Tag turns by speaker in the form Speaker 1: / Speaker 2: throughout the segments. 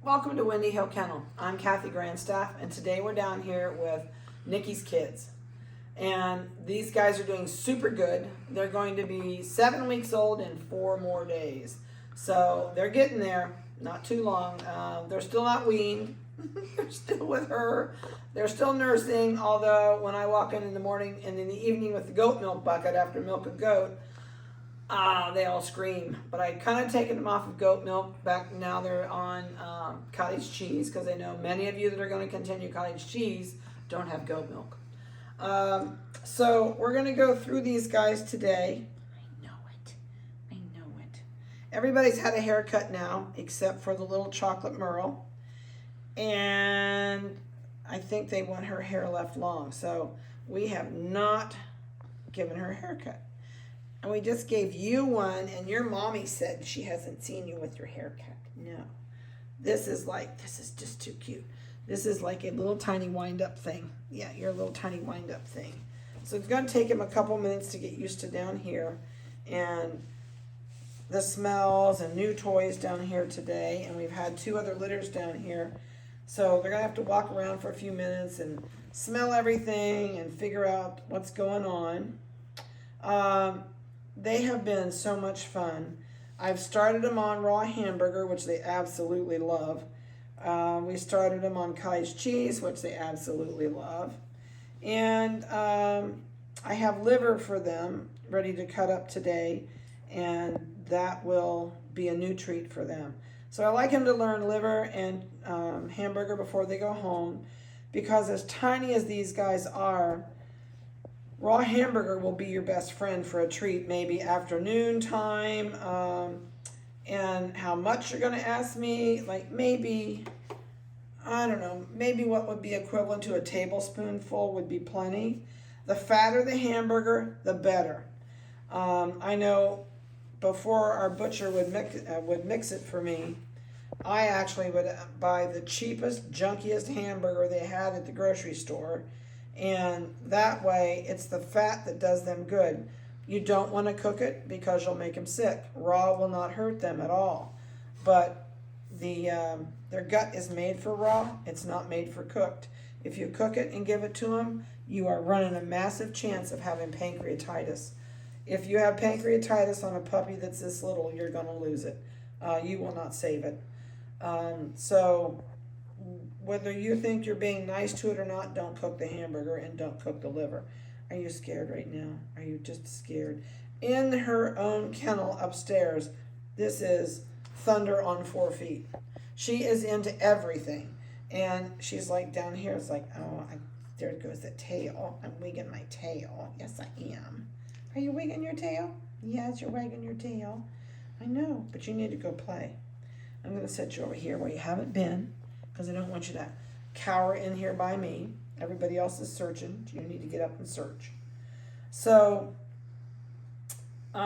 Speaker 1: Welcome to Windy Hill Kennel. I'm Kathy Grandstaff, and today we're down here with Nikki's kids. And these guys are doing super good. They're going to be 7 weeks old in 4 more days. So they're getting there, not too long. They're still not weaned. They're still with her. They're still nursing, although when I walk in the morning and in the evening with the goat milk bucket after milk a goat, they all scream. But I kind of taken them off of goat milk. Back now they're on cottage cheese, because I know many of you that are going to continue cottage cheese don't have goat milk. So we're going to go through these guys today. I know it. Everybody's had a haircut now, except for the little chocolate Merle. And I think they want her hair left long. So we have not given her a haircut. And we just gave you one, and your mommy said she hasn't seen you with your haircut. No. This is just too cute. This is like a little tiny wind-up thing. Yeah, your little tiny wind-up thing. So it's going to take him a couple minutes to get used to down here. And the smells and new toys down here today. And we've had 2 other litters down here. So they're going to have to walk around for a few minutes and smell everything and figure out what's going on. They have been so much fun. I've started them on raw hamburger, which they absolutely love. We started them on cottage cheese, which they absolutely love. And I have liver for them ready to cut up today, and that will be a new treat for them. So I like them to learn liver and hamburger before they go home, because as tiny as these guys are, raw hamburger will be your best friend for a treat, maybe afternoon time. And how much you're going to ask me, like maybe, I don't know, maybe what would be equivalent to a tablespoonful would be plenty. The fatter the hamburger, the better. I know before our butcher would mix it for me, I actually would buy the cheapest, junkiest hamburger they had at the grocery store. And that way, it's the fat that does them good. You don't want to cook it because you'll make them sick. Raw will not hurt them at all. But their gut is made for raw. It's not made for cooked. If you cook it and give it to them, you are running a massive chance of having pancreatitis. If you have pancreatitis on a puppy that's this little, you're going to lose it. You will not save it. So whether you think you're being nice to it or not, don't cook the hamburger and don't cook the liver. Are you scared right now? Are you just scared? In her own kennel upstairs, this is thunder on 4 feet. She is into everything. And she's like down here, it's like, oh, there goes the tail. I'm wigging my tail. Yes, I am. Are you wigging your tail? Yes, you're wagging your tail. I know, but you need to go play. I'm going to set you over here where you haven't been, because I don't want you to cower in here by me. Everybody else is searching. You need to get up and search. So, you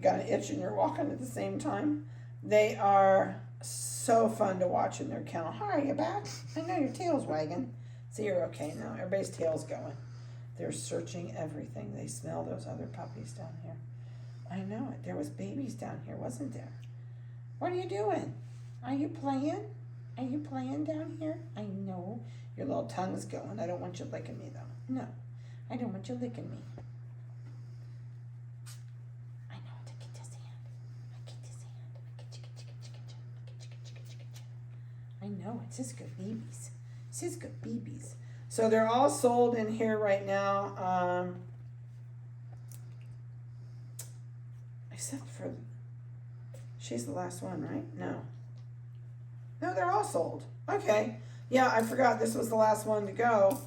Speaker 1: got an itch and you're walking at the same time. They are so fun to watch in their kennel. Hi, are you back? I know your tail's wagging. So you're okay now. Everybody's tail's going. They're searching everything. They smell those other puppies down here. I know it. There was babies down here, wasn't there? What are you doing? Are you playing? Are you playing down here? I know. Your little tongue's going. I don't want you licking me, though. No. I don't want you licking me. I know. To get his hand. I get his hand. I know. It's his good babies. It's his good babies. So they're all sold in here right now. Except for... She's the last one, right? No. No, they're all sold. Okay. Yeah, I forgot this was the last one to go.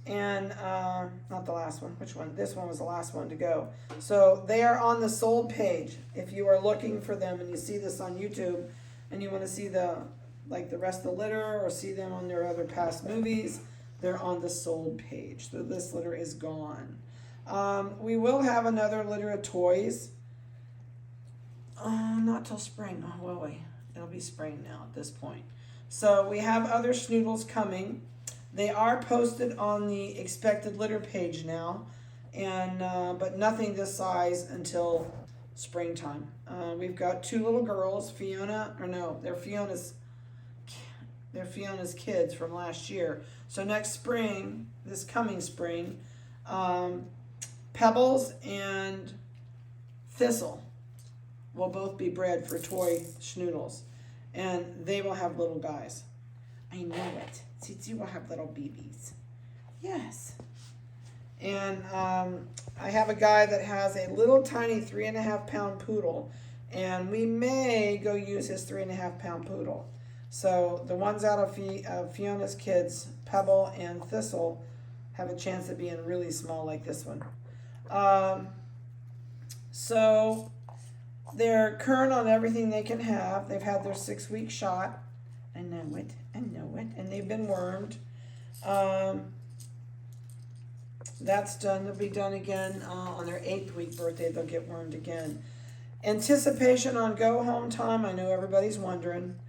Speaker 1: And, not the last one. Which one? This one was the last one to go. So they are on the sold page. If you are looking for them and you see this on YouTube and you want to see the rest of the litter or see them on their other past movies, they're on the sold page. So this litter is gone. We will have another litter of toys. Not till spring. Oh, will we? It'll be spring now at this point. So we have other Schnoodles coming. They are posted on the expected litter page now, and but nothing this size until springtime. We've got 2 little girls, they're Fiona's kids from last year. So next spring, this coming spring, Pebbles and Thistle will both be bred for toy schnoodles, and they will have little guys. I know it. Tsitsi will have little babies. Yes. And I have a guy that has a little tiny 3.5-pound poodle, and we may go use his 3.5-pound poodle. So the ones out of Fiona's kids, Pebble and Thistle, have a chance of being really small like this one. So they're current on everything they can have. They've had their 6-week shot. I know it. And they've been wormed. That's done. They'll be done again on their 8th week birthday. They'll get wormed again. Anticipation on go home time. I know everybody's wondering.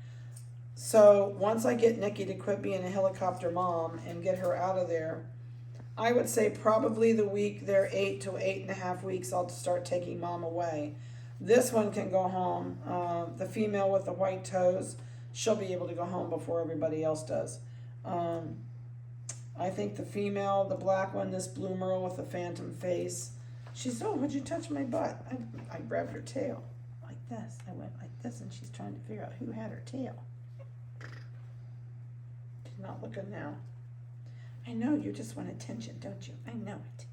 Speaker 1: So once I get Nikki to quit being a helicopter mom and get her out of there, I would say probably the week they're 8 to 8.5 weeks, I'll start taking mom away. This one can go home. The female with the white toes, she'll be able to go home before everybody else does. I think the female, the black one, this blue merle with the phantom face, she said, "Oh, would you touch my butt?" I grabbed her tail like this. I went like this, and she's trying to figure out who had her tail. She's not looking now. I know, you just want attention, don't you? I know it.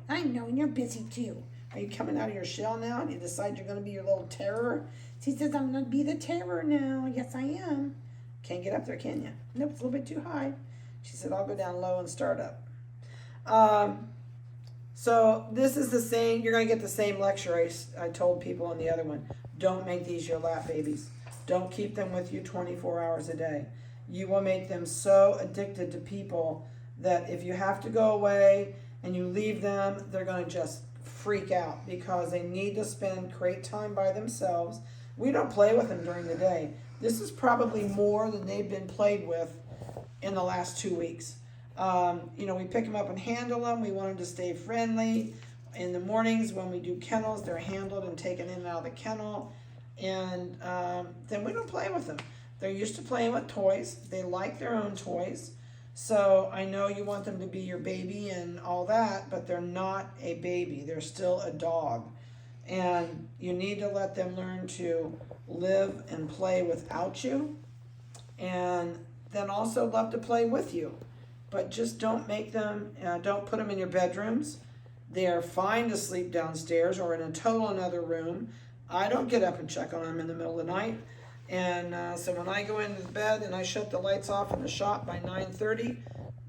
Speaker 1: I know, and you're busy too. Are you coming out of your shell now and you decide you're going to be your little terror? She says, "I'm going to be the terror now." Yes, I am. Can't get up there, can you? Nope, it's a little bit too high. She said, "I'll go down low and start up." So this is the same, you're going to get the same lecture I told people on the other one. Don't make these your lap babies. Don't keep them with you 24 hours a day. You will make them so addicted to people that if you have to go away and you leave them, they're going to just freak out because they need to spend great time by themselves. We don't play with them during the day. This is probably more than they've been played with in the last 2 weeks. We pick them up and handle them. We want them to stay friendly. In the mornings when we do kennels, they're handled and taken in and out of the kennel. And then we don't play with them. They're used to playing with toys. They like their own toys. So I know you want them to be your baby and all that, but they're not a baby. They're still a dog. And you need to let them learn to live and play without you. And then also love to play with you. But just don't make them, don't put them in your bedrooms. They are fine to sleep downstairs or in a total another room. I don't get up and check on them in the middle of the night. And so when I go into the bed and I shut the lights off in the shop by 9:30,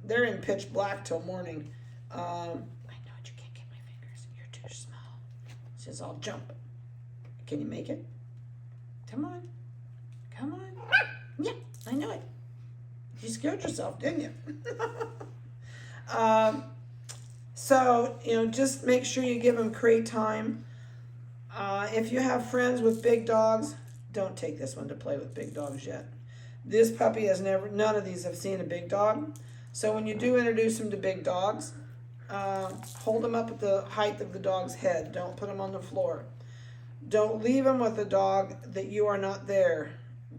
Speaker 1: they're in pitch black till morning. I know it, you can't get my fingers. You're too small. She says, "I'll jump." Can you make it? Come on. Come on. Yeah, I know it. You scared yourself, didn't you? So, just make sure you give them crate time. If you have friends with big dogs, don't take this one to play with big dogs yet. This puppy none of these have seen a big dog. So when you do introduce them to big dogs, hold them up at the height of the dog's head. Don't put them on the floor. Don't leave them with a dog that you are not there,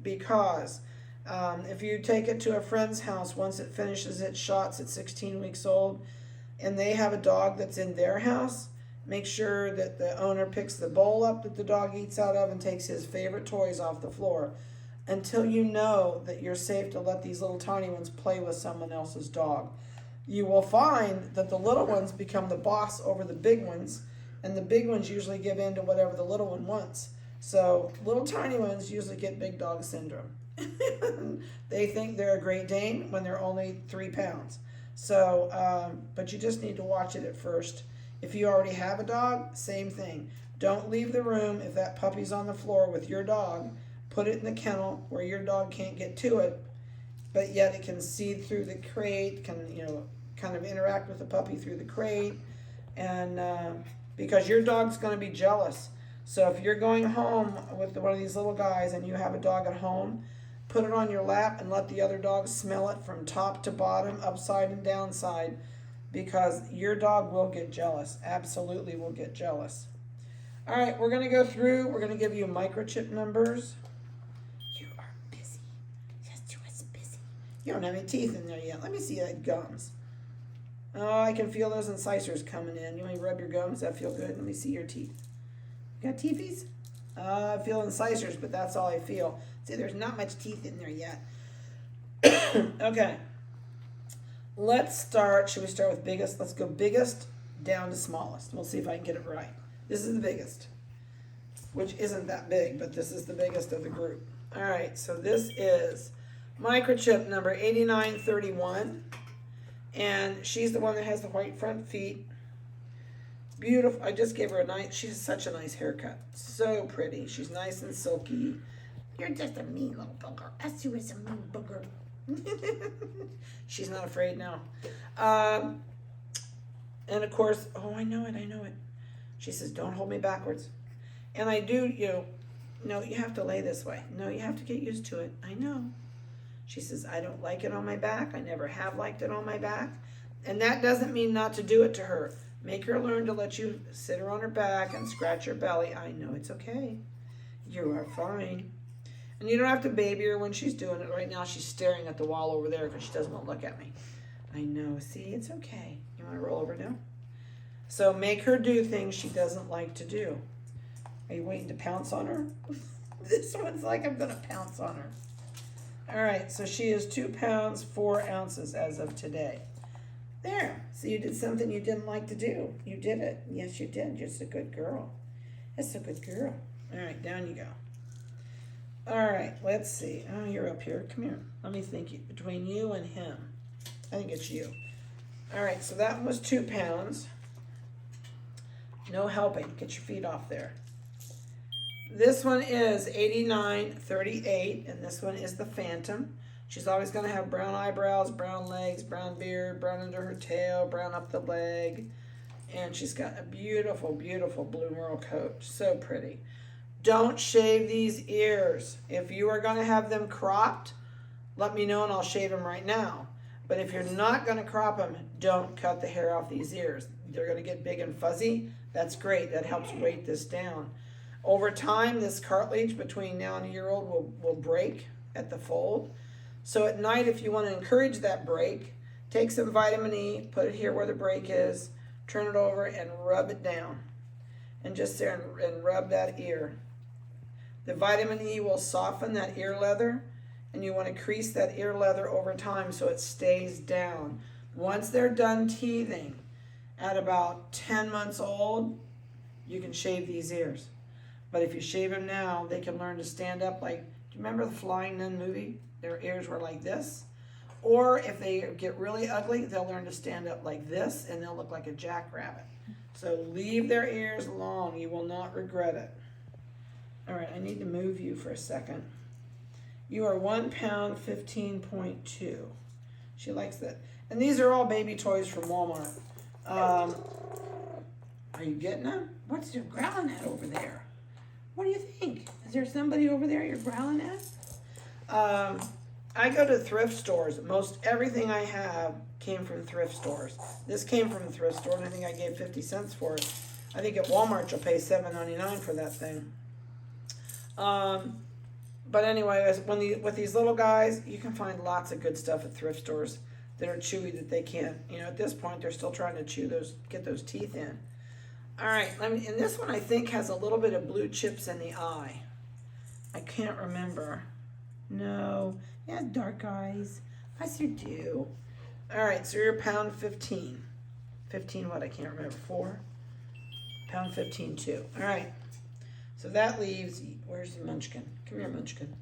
Speaker 1: because if you take it to a friend's house, once it finishes its shots at 16 weeks old, and they have a dog that's in their house, make sure that the owner picks the bowl up that the dog eats out of and takes his favorite toys off the floor until you know that you're safe to let these little tiny ones play with someone else's dog. You will find that the little ones become the boss over the big ones, and the big ones usually give in to whatever the little one wants. So little tiny ones usually get big dog syndrome. They think they're a Great Dane when they're only 3 pounds. So, but you just need to watch it at first. If you already have a dog, same thing. Don't leave the room if that puppy's on the floor with your dog. Put it in the kennel where your dog can't get to it, but yet it can see through the crate, can kind of interact with the puppy through the crate, and because your dog's going to be jealous. So if you're going home with one of these little guys and you have a dog at home, put it on your lap and let the other dogs smell it from top to bottom, upside and downside, because your dog will get jealous. Absolutely will get jealous. All right, we're going to go through. We're going to give you microchip numbers. You are busy. Yes, you are busy. You don't have any teeth in there yet. Let me see that gums. Oh, I can feel those incisors coming in. You want to rub your gums? That feel good? Let me see your teeth. You got teethies? I feel incisors, but that's all I feel. See, there's not much teeth in there yet. Okay. Let's start. Should we start with biggest? Let's go biggest down to smallest. We'll see if I can get it right. This is the biggest, which isn't that big, but this is the biggest of the group. All right, so this is microchip number 8931. And she's the one that has the white front feet. Beautiful. I just gave her a nice, she has such a nice haircut. So pretty. She's nice and silky. You're just a mean little booger. Essie is a mean booger. She's not afraid now. And of course, oh, I know it. She says, don't hold me backwards. And I do, no, you have to lay this way. No, you have to get used to it. I know. She says, I don't like it on my back. I never have liked it on my back. And that doesn't mean not to do it to her. Make her learn to let you sit her on her back and scratch her belly. I know it's okay. You are fine. And you don't have to baby her when she's doing it. Right now she's staring at the wall over there because she doesn't want to look at me. I know. See, it's okay. You want to roll over now? So make her do things she doesn't like to do. Are you waiting to pounce on her? This one's like I'm going to pounce on her. All right, so she is 2 pounds, 4 ounces as of today. There, so you did something you didn't like to do. You did it. Yes, you did. You're just a good girl. That's a good girl. All right, down you go. All right, let's see. Oh, you're up here. Come here. Let me think. Between you and him. I think it's you. All right, so that one was 2 pounds. No helping. Get your feet off there. This one is 8938, and this one is the Phantom. She's always going to have brown eyebrows, brown legs, brown beard, brown under her tail, brown up the leg. And she's got a beautiful, beautiful blue merle coat. So pretty. Don't shave these ears. If you are going to have them cropped, let me know and I'll shave them right now. But if you're not going to crop them, don't cut the hair off these ears. They're going to get big and fuzzy. That's great. That helps weight this down. Over time, this cartilage between now and a year old will break at the fold. So at night, if you want to encourage that break, take some vitamin E, put it here where the break is, turn it over and rub it down. And just there and rub that ear. The vitamin E will soften that ear leather, and you want to crease that ear leather over time so it stays down. Once they're done teething, at about 10 months old, you can shave these ears. But if you shave them now, they can learn to stand up like, do you remember the Flying Nun movie? Their ears were like this. Or if they get really ugly, they'll learn to stand up like this and they'll look like a jackrabbit. So leave their ears long. You will not regret it. All right, I need to move you for a second. You are 1 pound, 15.2. She likes that. And these are all baby toys from Walmart. Are you getting them? What's you growling at over there? What do you think? Is there somebody over there you're growling at? I go to thrift stores. Most everything I have came from thrift stores. This came from a thrift store, and I think I gave 50 cents for it. I think at Walmart you'll pay $7.99 for that thing. But anyway, with these little guys, you can find lots of good stuff at thrift stores that are chewy that they can't. At this point, they're still trying to get those teeth in. All right, and this one I think has a little bit of blue chips in the eye. I can't remember. No, it has dark eyes. Yes, you do. All right, so you're pound 15. 15 what? I can't remember. 4? Pound 15, 2. All right. So that leaves, where's the Munchkin? Come here, Munchkin.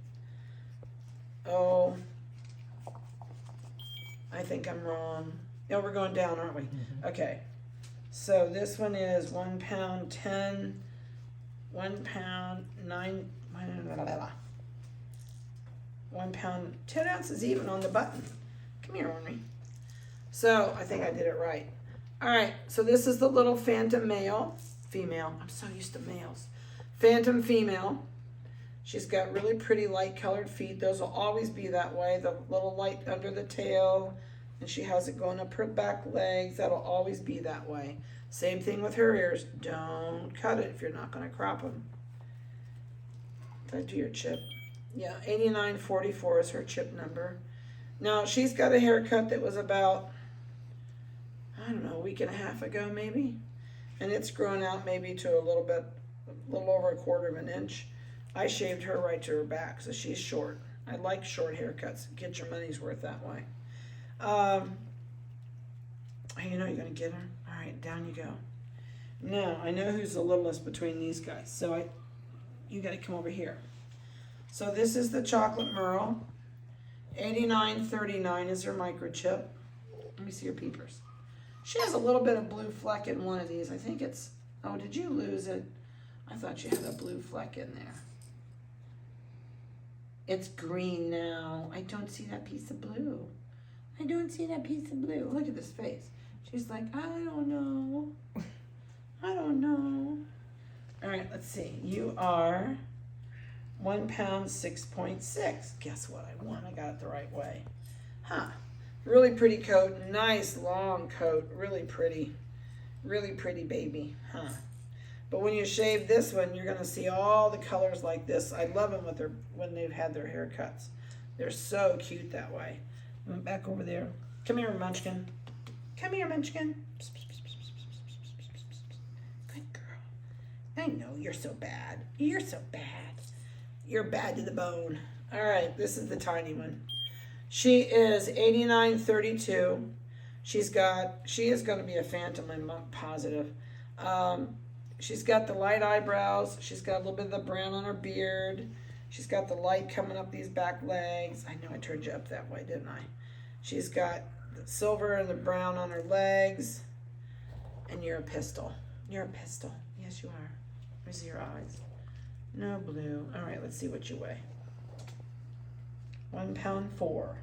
Speaker 1: Oh, I think I'm wrong. No, we're going down, aren't we? Mm-hmm. Okay. So this one is 1 pound 10, 1 pound 9, 1 pound 10 ounces even on the button. Come here, Ornery. So I think I did it right. All right, so this is the little Phantom female. I'm so used to males. Phantom female. She's got really pretty light colored feet. Those will always be that way. The little light under the tail, And she has it going up her back legs. That'll always be that way. Same thing with her ears. Don't cut it if you're not going to crop them. Did I do your chip? Yeah, 8944 is her chip number. Now, she's got a haircut that was about, I don't know, a week and a half ago maybe. And it's grown out maybe to a little over 1/4 of an inch. I shaved her right to her back, so she's short. I like short haircuts. Get your money's worth that way. You know you're going to get her? All right, down you go. Now, I know who's the littlest between these guys, so you got to come over here. So this is the chocolate Merle. 8939 is her microchip. Let me see her peepers. She has a little bit of blue fleck in one of these. I think it's, oh, did you lose it? I thought you had a blue fleck in there. It's green now. I don't see that piece of blue. I don't see that piece of blue. Look at this face. She's like, I don't know. I don't know. All right, let's see. You are 1 pound 6.6. Guess what I won? I got it the right way. Huh. Really pretty coat. Nice long coat. Really pretty. Really pretty baby. Huh. But when you shave this one, you're going to see all the colors like this. I love them when they've had their haircuts. They're so cute that way. Back over there. Come here, Munchkin. Come here, Munchkin. Good girl. I know you're so bad. You're so bad. You're bad to the bone. All right, this is the tiny one. She is 8932. She is going to be a phantom, I'm positive. She's got the light eyebrows. She's got a little bit of the brown on her beard. She's got the light coming up these back legs. I know I turned you up that way, didn't I? She's got the silver and the brown on her legs. And you're a pistol. You're a pistol. Yes, you are. Let me see your eyes. No blue. All right, let's see what you weigh. 1 pound 4.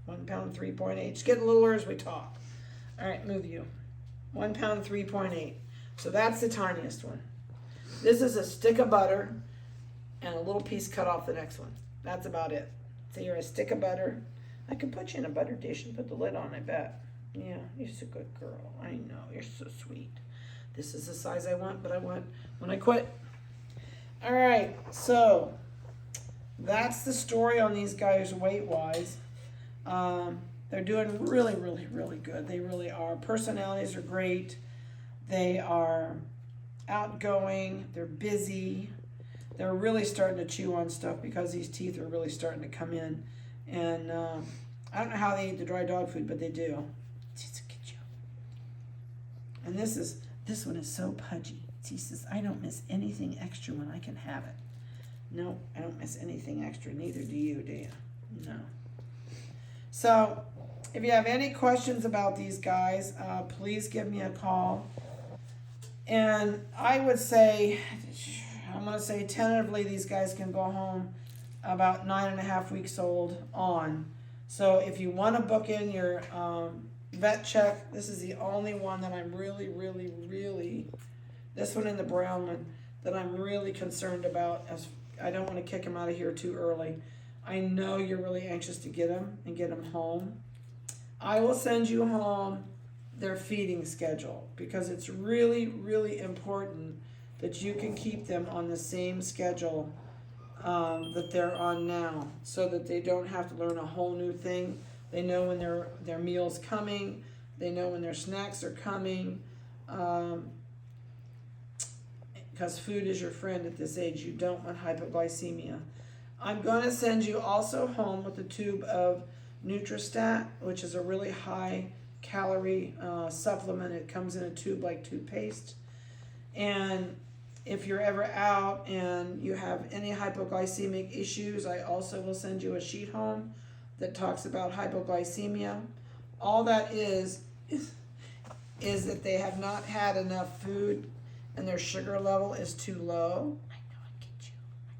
Speaker 1: 1 pound 3.8. She's getting littler as we talk. All right, move you. 1 pound 3.8. So that's the tiniest one. This is a stick of butter and a little piece cut off the next one. That's about it. So you're a stick of butter. I could put you in a butter dish and put the lid on, I bet. Yeah, you're such a good girl. I know, you're so sweet. This is the size I want, but I want when I quit. All right, so that's the story on these guys weight-wise. They're doing really, really, really good. They really are. Personalities are great. They are outgoing. They're busy. They're really starting to chew on stuff because these teeth are really starting to come in. And I don't know how they eat the dry dog food, but they do. And this one is so pudgy. He says, I don't miss anything extra when I can have it. No, I don't miss anything extra. Neither do you, do you? No. So if you have any questions about these guys, please give me a call. And I would say, I'm going to say tentatively these guys can go home about 9.5 weeks old on. So if you want to book in your vet check, this is the only one that I'm really, this one and the brown one, that I'm really concerned about. As I don't want to kick him out of here too early. I know you're really anxious to get him and get him home. I will send you home their feeding schedule because it's really important that you can keep them on the same schedule that they're on now, so that they don't have to learn a whole new thing. They know when their meal's coming. They know when their snacks are coming. Because food is your friend at this age. You don't want hypoglycemia. I'm going to send you also home with a tube of Nutristat, which is a really high calorie supplement. It comes in a tube like toothpaste. And if you're ever out and you have any hypoglycemic issues, I also will send you a sheet home that talks about hypoglycemia. All that is that they have not had enough food and their sugar level is too low. I know, I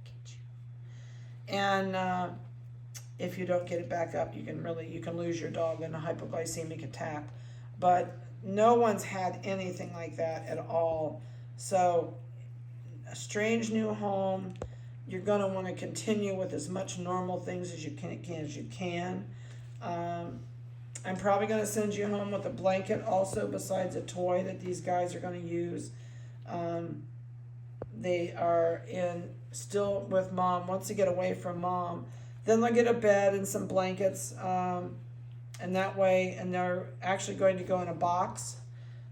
Speaker 1: get you. And if you don't get it back up, you can lose your dog in a hypoglycemic attack. But no one's had anything like that at all. So a strange new home, you're going to want to continue with as much normal things as you can. I'm probably going to send you home with a blanket also, besides a toy that these guys are going to use. They are still with mom. Once they get away from mom, then they'll get a bed and some blankets, and that way, and they're actually going to go in a box.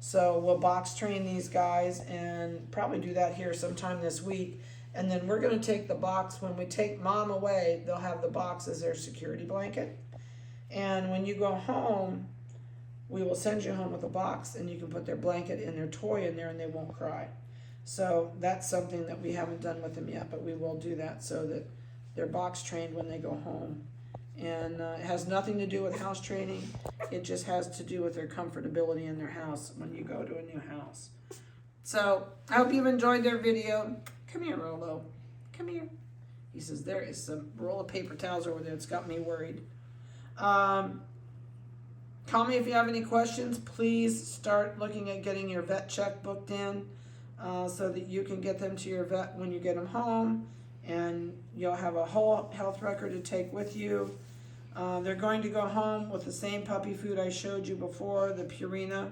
Speaker 1: So we'll box train these guys and probably do that here sometime this week. And then we're going to take the box, when we take mom away, they'll have the box as their security blanket. And when you go home, we will send you home with a box, and you can put their blanket and their toy in there and they won't cry. So that's something that we haven't done with them yet, but we will do that so that they're box trained when they go home. And it has nothing to do with house training. It just has to do with their comfortability in their house when you go to a new house. So I hope you've enjoyed their video. Come here, Rolo. Come here. He says, there is some roll of paper towels over there. It's got me worried. Call me if you have any questions. Please start looking at getting your vet check booked in, so that you can get them to your vet when you get them home, and you'll have a whole health record to take with you. They're going to go home with the same puppy food I showed you before, the Purina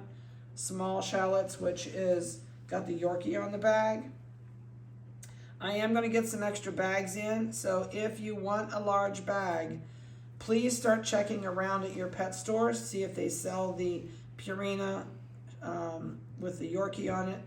Speaker 1: small shallots, which is got the Yorkie on the bag. I am going to get some extra bags in, so if you want a large bag, please start checking around at your pet stores, see if they sell the Purina with the Yorkie on it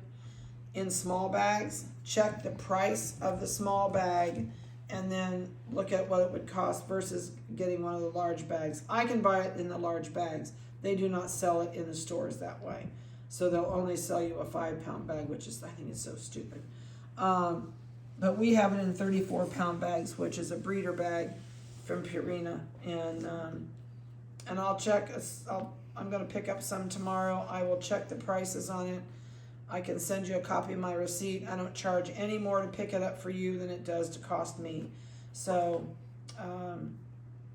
Speaker 1: in small bags. Check the price of the small bag and then look at what it would cost versus getting one of the large bags. I can buy it in the large bags. They do not sell it in the stores that way. So they'll only sell you a 5-pound bag, which is, I think it's so stupid. But we have it in 34-pound bags, which is a breeder bag from Purina. And I'll check, I'm gonna pick up some tomorrow. I will check the prices on it. I can send you a copy of my receipt. I don't charge any more to pick it up for you than it does to cost me. So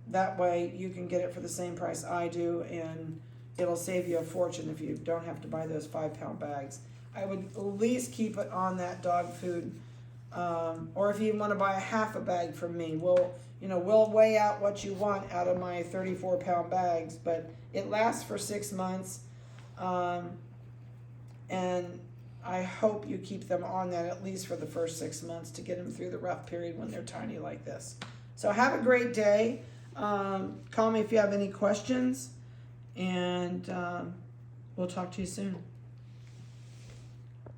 Speaker 1: that way you can get it for the same price I do, and it'll save you a fortune if you don't have to buy those 5-pound bags. I would at least keep it on that dog food, or if you want to buy a half a bag from me, we'll weigh out what you want out of my 34-pound bags, but it lasts for 6 months. And I hope you keep them on that at least for the first 6 months to get them through the rough period when they're tiny like this. So have a great day. Call me if you have any questions, and we'll talk to you soon.